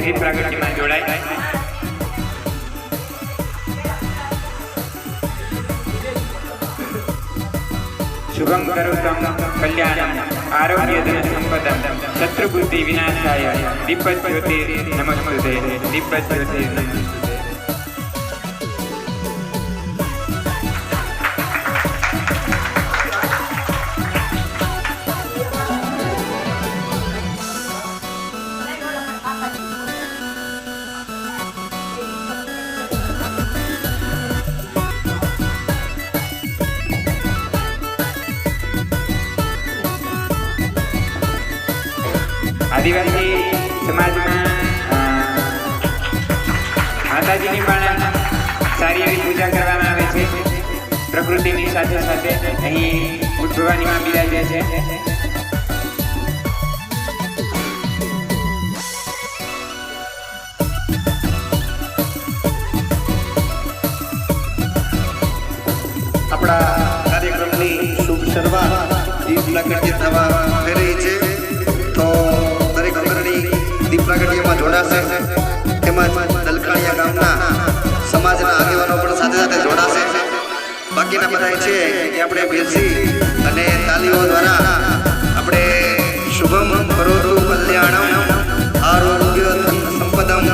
દીપ પ્રાગટ્યમાં જોડાય. શુભમ કરોતમ કલ્યાણમ આરોગ્ય ધન સંપદમ શત્રુબુદ્ધિ વિનાશાય દીપજ્યોતિ નમસ્તુતે દીપજ્યોતિ નમસ્તુતે. આદિવાસી સમાજમાં માતાજીની પણ સારી એવી પૂજા કરવામાં આવે છે. પ્રકૃતિની સાથે સાથે અહીં ઉદ્ભવાનીમાં બિરાજે છે. આપણા કાર્યક્રમની શુભ શરૂઆત દીપ પ્રાગટ્ય થવા થઈ રહી છે. તો દરેક અગ્રણી દીપ પ્રાગટ્યમાં જોડાશે. તેમજ દલખાણીયા ગામના સમાજના આગેવાનો પણ સાથે સાથે જોડાશે. બાકીના બધા છે કે આપણે બેસી અને તાલીઓ દ્વારા આપણે શુભમ કરોતુ કલ્યાણમ આરોગ્ય ધન સંપદમ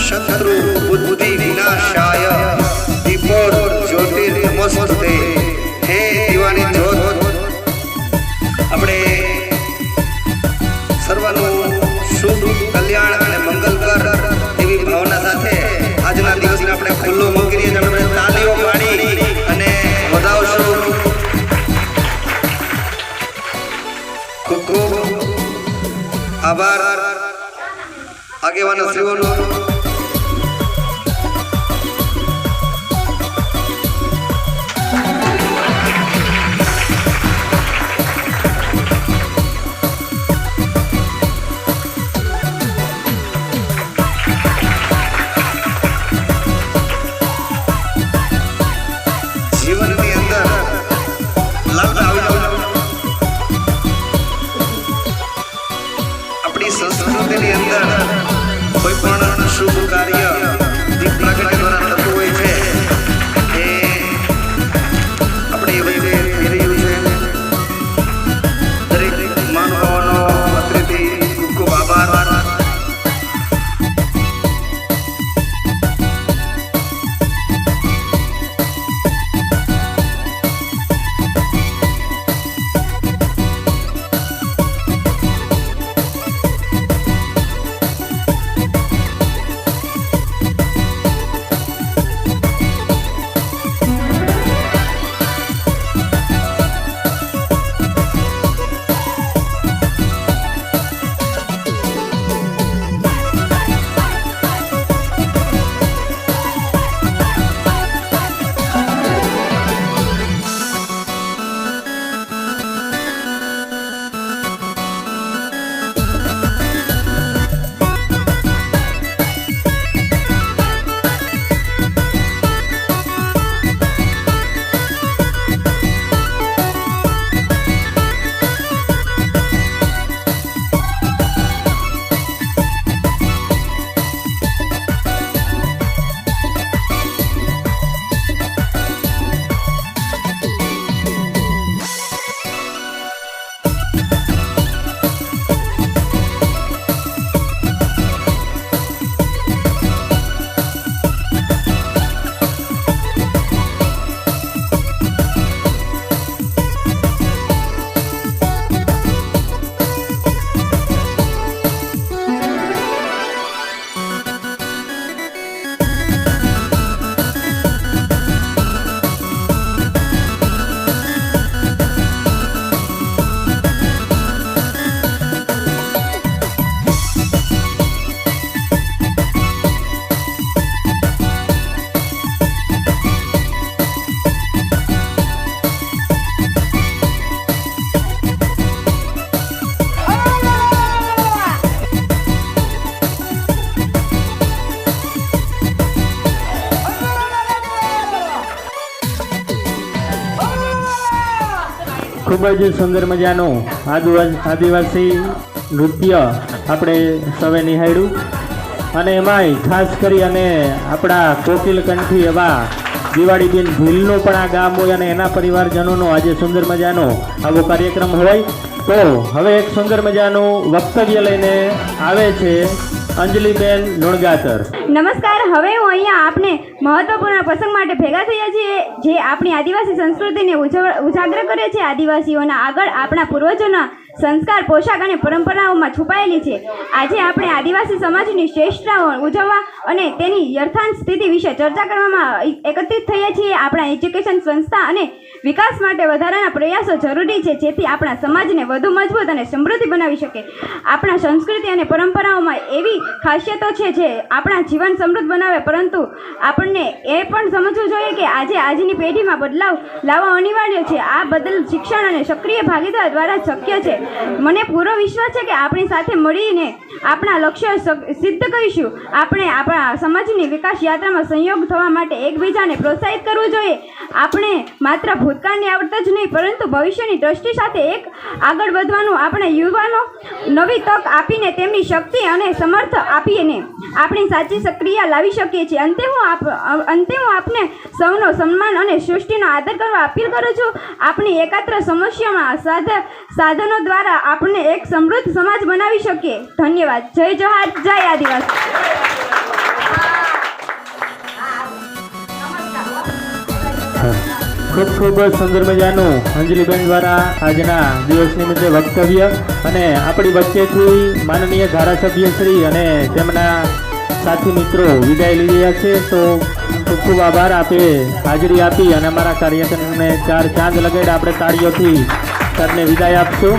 શત્રુ બુદ્ધિ વિનાશાય દીપો જ્યોતિર નમસ્તુતે. હે દીવાની જ્યોત આપણે સર્વનું શુભ કલ્યાણ અને મંગલ કર એવી ભાવના સાથે આજના દિવસને આપણે ખુલ્લો મૂકી દઈએ. આપણે તાલીઓ પાડી અને વધાવશું. ખૂબ ખૂબ આભાર આગેવાનો શ્રીઓનો. જીવનની અંદર લાભ આવી આપણી સંસ્કૃતિની અંદર કોઈ પણ શુભ કાર્ય દીપ પ્રાગટ્ય દ્વારા થતું હોય છે. એ આપણે એ વચ્ચે થઈ રહ્યું છે. દરેક મહાનુભાવોનો અત્રેથી ખૂબ ખૂબ આભાર. ખૂબ જ સુંદર મજાનું આદિવાસી નૃત્ય આપણે સૌએ નિહાળ્યું. અને એમાંય ખાસ કરી અને આપણા કોકિલકંઠી એવા દિવાળીબેન ભીલનું પણ આ ગામ હોય અને એના પરિવારજનોનો આજે સુંદર મજાનો આવો કાર્યક્રમ હોય. તો હવે એક સુંદર મજાનું વક્તવ્ય લઈને આવે છે અંજલિબેન લુણગાતર. નમસ્કાર. હવે હું અહીંયા આપને મહત્વપૂર્ણ પ્રસંગ માટે ભેગા થયા છીએ, જે આપણી આદિવાસી સંસ્કૃતિને ઉજાગર કરે છે. આદિવાસીઓના આગળ આપણા પૂર્વજોના સંસ્કાર, પોશાક અને પરંપરાઓમાં છુપાયેલી છે. આજે આપણે આદિવાસી સમાજની શ્રેષ્ઠતાઓ ઉજવવા અને તેની યથાર્થ સ્થિતિ વિશે ચર્ચા કરવામાં એકત્રિત થયા છીએ. આપણા એજ્યુકેશન સંસ્થા અને વિકાસ માટે વધારાના પ્રયાસો જરૂરી છે, જેથી આપણા સમાજને વધુ મજબૂત અને સમૃદ્ધ બનાવી શકે. આપણા સંસ્કૃતિ અને પરંપરાઓમાં એવી ખાસિયતો છે જે આપણા જીવન સમૃદ્ધ બનાવે, પરંતુ આપણને એ પણ સમજવું જોઈએ કે આજે આજની પેઢીમાં બદલાવ લાવવો અનિવાર્ય છે. આ બદલ શિક્ષણ અને સક્રિય ભાગીદાર દ્વારા શક્ય છે. મને પૂરો વિશ્વાસ છે કે આપણી સાથે મળીને આપણા લક્ષ્યો સિદ્ધ કરીશું. આપણે આપણા સમાજની વિકાસ યાત્રામાં સંયોગ થવા માટે એકબીજાને પ્રોત્સાહિત કરવું જોઈએ. આપણે માત્ર ભૂતકાળની આવડત જ નહીં, પરંતુ ભવિષ્યની દ્રષ્ટિ સાથે એક આગળ વધવાનું આપણે યુવાનો નવી તક આપીને તેમની શક્તિ અને સમર્થ આપીને આપણી સાચી સક્રિયા લાવી શકીએ છીએ. અંતે હું આપને સૌનો સન્માન અને સૃષ્ટિનો આદર કરવા અપીલ કરું છું. આપણી એકાત્ર સમસ્યામાં સાધનો દ્વારા આપણે એક સમૃદ્ધ સમાજ બનાવી શકીએ. ધન્યવાદ. જય જોહાર, જય આદિવાસી. ખૂબ ખૂબ સુંદર મજાનું અંજલિબેન દ્વારા આજના દિવસ નિમિત્તે વક્તવ્ય, અને આપણી વચ્ચેથી માનનીય ધારાસભ્યશ્રી અને તેમના સાથી મિત્રો વિદાય લઈ રહ્યા છે. તો ખૂબ ખૂબ આભાર. આપે હાજરી આપી અને અમારા કાર્યક્રમને 4 ચાંદ લગાડી આપણે તાળીઓથી સરને વિદાય આપશું.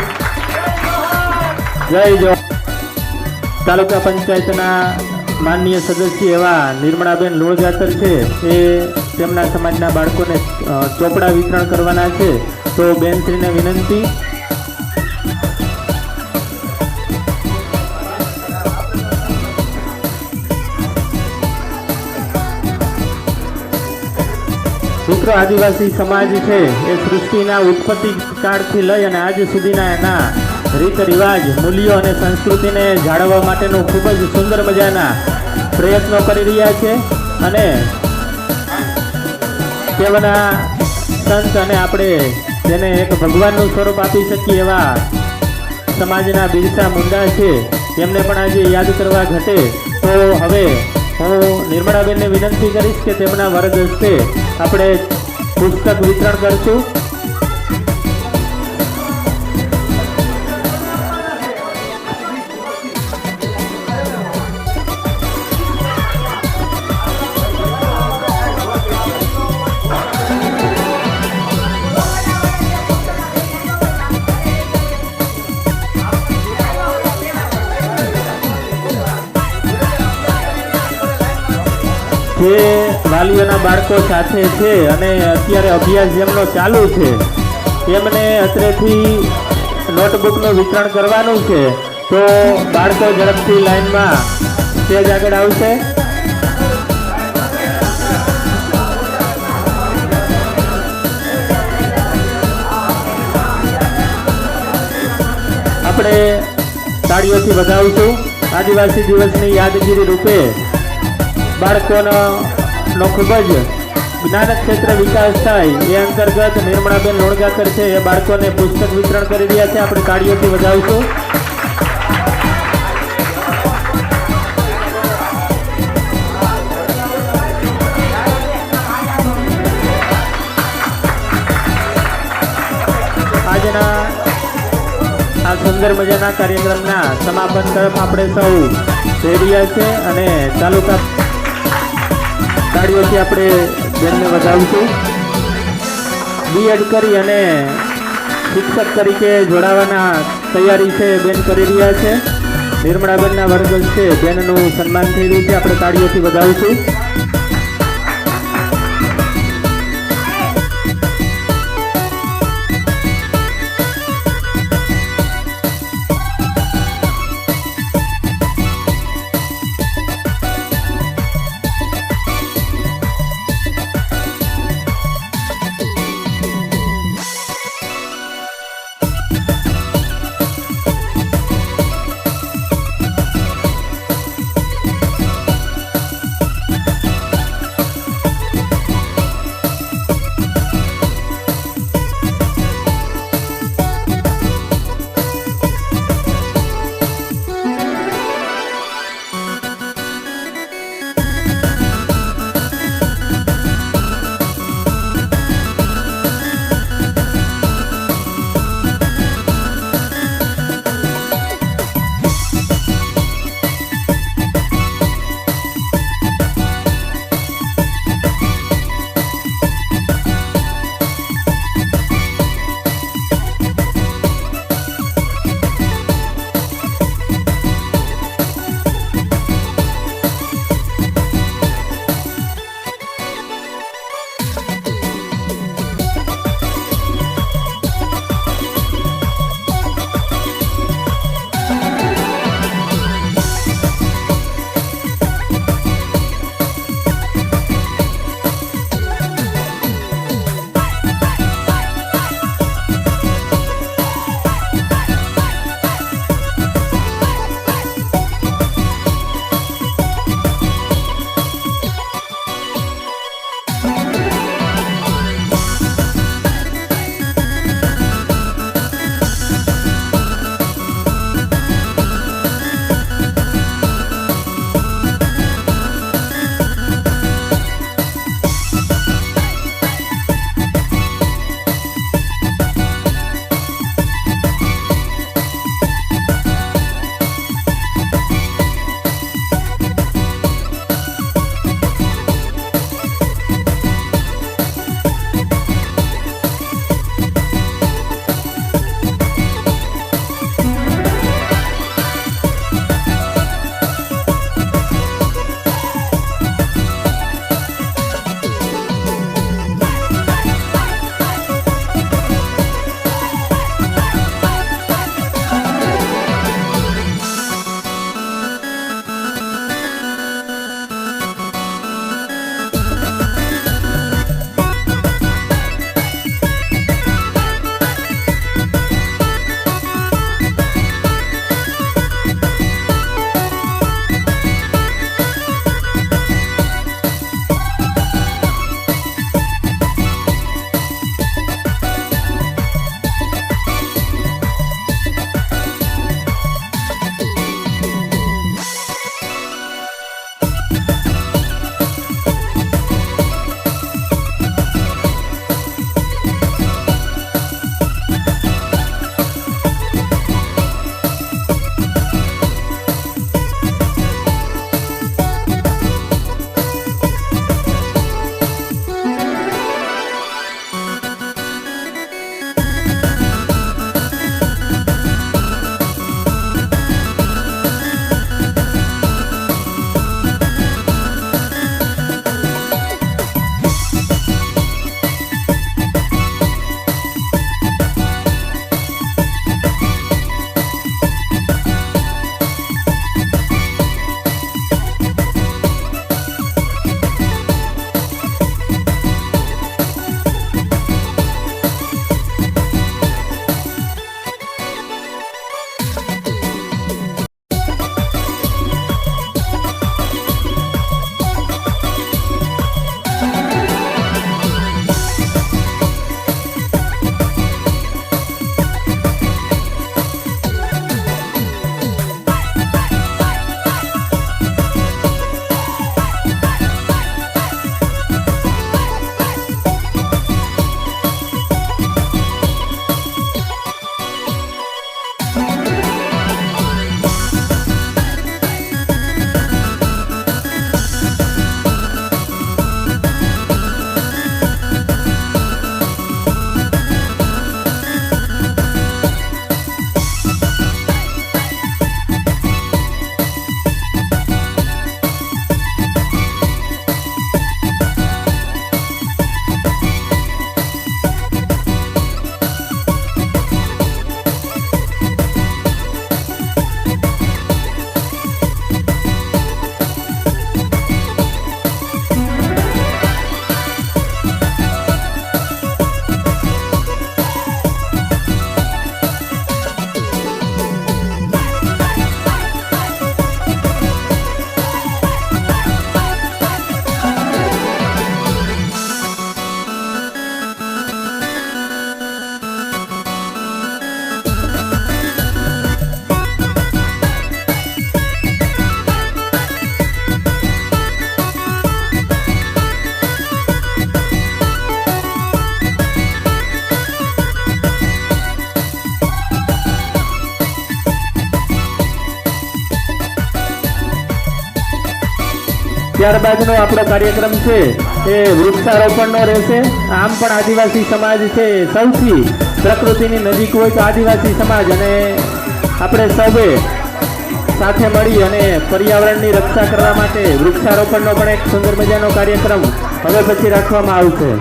જય જો. તાલુકા પંચાયતના માનનીય સદસ્ય એવા નિર્મળાબેન લુણગાતર છે, એ તેમના સમાજના બાળકોને ચોપડા વિતરણ કરવાના છે. તો બેનશ્રીને વિનંતી. મિત્રો, આદિવાસી સમાજ છે એ સૃષ્ટિના ઉત્પત્તિ કાળથી લઈ અને આજ સુધીના એના રીત રિવાજ, મૂલ્યો અને સંસ્કૃતિને જાળવવા માટેનું ખૂબ જ સુંદર મજાના પ્રયત્નો કરી રહ્યા છે. અને તેમના સંત અને આપણે જેને એક ભગવાનનું સ્વરૂપ આપી શકીએ એવા સમાજના બિરસા મુંડા છે, તેમને પણ આજે યાદ કરવા ઘટે. તો હવે હું નિર્મળાબેનને વિનંતી કરીશ કે તેમના વર્ગ હસ્તે આપણે પુસ્તક વિતરણ કરશું. જે વાલીઓના બાળકો સાથે છે અને અત્યારે અભ્યાસ જેમનો ચાલુ છે, એમને અત્રેથી નોટબુકનું વિતરણ કરવાનું છે. તો બાળકો ઝડપથી લાઈનમાં સ્ટેજ આગળ આવશે. આપણે તાળીઓથી વધાવશું. આદિવાસી દિવસની યાદગીરી રૂપે બાળકોનો ખૂબ જ જ્ઞાન ક્ષેત્ર વિકાસ થાય એ અંતર્ગત નિર્મળાબેન લુણગાતર છે, એ બાળકોને પુસ્તક વિતરણ કરી રહ્યા છે. આપણે તાળીઓથી વધાવશું. આજના આ સુંદર મજાના કાર્યક્રમના સમાપન તરફ આપણે સૌ જઈ રહ્યા છે અને તાલુકા તાળીઓથી આપણે બેનને વધાવીશું. બીએડ કરી અને શિક્ષક તરીકે જોડાવાના તૈયારી છે બેન કરી રહ્યા છે. નિર્મળાબેનના વર્ગ છે, બેનનું સન્માન થઈ રહ્યું છે. આપણે તાળીઓથી વધાવીશું. ત્યારબાદનો આપણો કાર્યક્રમ છે એ વૃક્ષારોપણનો રહેશે. આમ પણ આદિવાસી સમાજ છે સૌથી પ્રકૃતિની નજીક હોય તો આદિવાસી સમાજ, અને આપણે સૌએ સાથે મળી અને પર્યાવરણની રક્ષા કરવા માટે વૃક્ષારોપણનો પણ એક સુંદર મજાનો કાર્યક્રમ હવે પછી રાખવામાં આવશે.